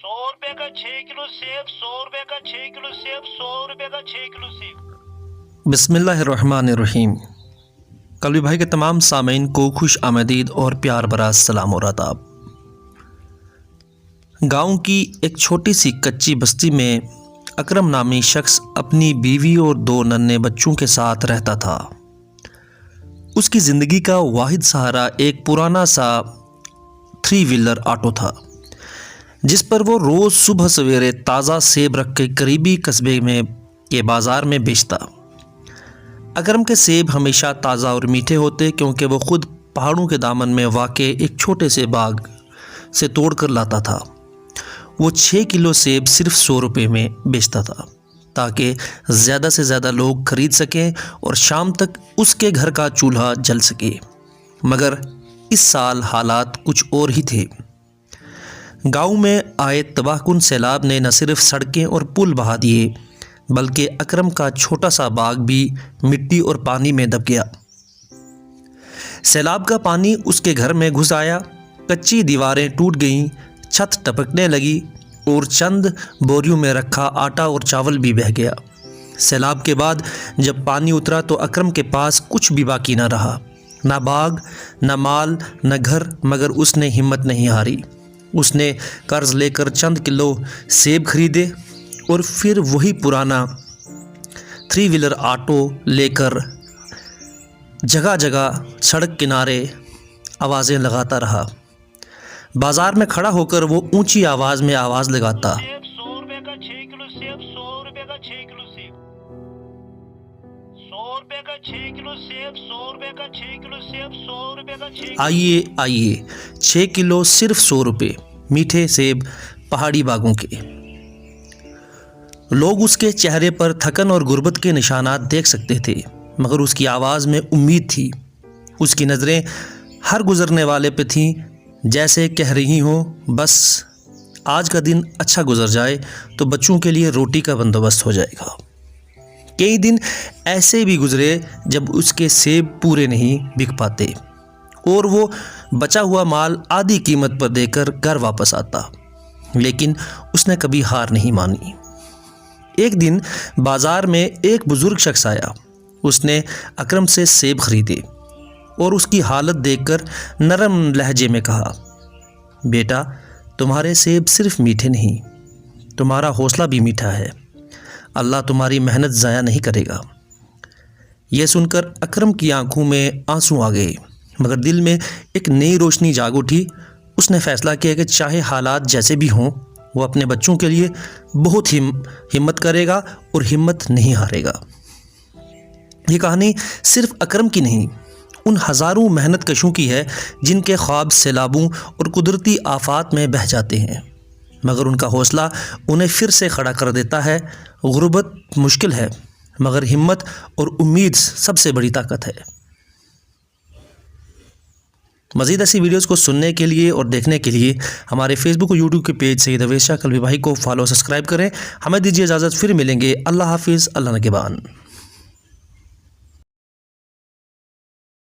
100 रुपए का 6 किलो सेब, 100 रुपए का 6 किलो सेब, 100 रुपए का 6 किलो सेब। बिस्मिल्लाहिर्रहमानिर्रहीम। कल्बी भाई के तमाम सामीन को खुश आमदीद और प्यार भरा सलाम और आदाब। गांव की एक छोटी सी कच्ची बस्ती में अकरम नामी शख्स अपनी बीवी और 2 नन्हे बच्चों के साथ रहता था। उसकी ज़िंदगी का वाहिद सहारा एक पुराना सा 3 व्हीलर ऑटो था, जिस पर वो रोज़ सुबह सवेरे ताज़ा सेब रख के करीबी कस्बे में के बाज़ार में बेचता। अकरम के सेब हमेशा ताज़ा और मीठे होते, क्योंकि वो खुद पहाड़ों के दामन में वाक़े एक छोटे से बाग से तोड़ कर लाता था। वो 6 किलो सेब सिर्फ 100 रुपये में बेचता था, ताकि ज़्यादा से ज़्यादा लोग ख़रीद सकें और शाम तक उसके घर का चूल्हा जल सके। मगर इस साल हालात कुछ और ही थे। गांव में आए तबाहकुन सैलाब ने न सिर्फ सड़कें और पुल बहा दिए, बल्कि अकरम का छोटा सा बाग भी मिट्टी और पानी में दब गया। सैलाब का पानी उसके घर में घुस आया, कच्ची दीवारें टूट गईं, छत टपकने लगी और चंद बोरियों में रखा आटा और चावल भी बह गया। सैलाब के बाद जब पानी उतरा तो अकरम के पास कुछ भी बाकी न रहा, न बाग, न माल, न घर। मगर उसने हिम्मत नहीं हारी। उसने कर्ज लेकर चंद किलो सेब खरीदे और फिर वही पुराना 3 व्हीलर ऑटो लेकर जगह जगह सड़क किनारे आवाज़ें लगाता रहा। बाज़ार में खड़ा होकर वो ऊंची आवाज़ में आवाज़ लगाता, 100 रुपए का 6 किलो सेब, 100 रुपए का 6 किलो सेब, 100 रुपए का 6 किलो सेब, 100 रुपए का 6 किलो सेब, 100 रुपए का 6। आइए आइए, 6 किलो सिर्फ 100 रुपये, मीठे सेब पहाड़ी बागों के। लोग उसके चेहरे पर थकन और गुर्बत के निशानात देख सकते थे, मगर उसकी आवाज़ में उम्मीद थी। उसकी नज़रें हर गुज़रने वाले पे थीं, जैसे कह रही हों, बस आज का दिन अच्छा गुजर जाए तो बच्चों के लिए रोटी का बंदोबस्त हो जाएगा। कई दिन ऐसे भी गुजरे जब उसके सेब पूरे नहीं बिक पाते और वो बचा हुआ माल आधी कीमत पर देकर घर वापस आता, लेकिन उसने कभी हार नहीं मानी। एक दिन बाज़ार में एक बुज़ुर्ग शख्स आया। उसने अकरम से सेब खरीदे और उसकी हालत देखकर नरम लहजे में कहा, बेटा, तुम्हारे सेब सिर्फ मीठे नहीं, तुम्हारा हौसला भी मीठा है। अल्लाह तुम्हारी मेहनत ज़ाया नहीं करेगा। यह सुनकर अकरम की आंखों में आंसू आ गए, मगर दिल में एक नई रोशनी जाग उठी। उसने फ़ैसला किया कि चाहे हालात जैसे भी हों, वो अपने बच्चों के लिए बहुत हिम्मत करेगा और हिम्मत नहीं हारेगा। ये कहानी सिर्फ अकरम की नहीं, उन हज़ारों मेहनत कशों की है जिनके ख्वाब सैलाबों और कुदरती आफात में बह जाते हैं, मगर उनका हौसला उन्हें फिर से खड़ा कर देता है। गुर्बत मुश्किल है, मगर हिम्मत और उम्मीद सबसे बड़ी ताकत है। मज़ीद ऐसी वीडियोज़ को सुनने के लिए और देखने के लिए हमारे फेसबुक और यूट्यूब के पेज सैयद अवैस शाह कल्बी भाई को फॉलो सब्सक्राइब करें। हमें दीजिए इजाज़त, फिर मिलेंगे। अल्लाह हाफिज़, अल्लाह निगहबान।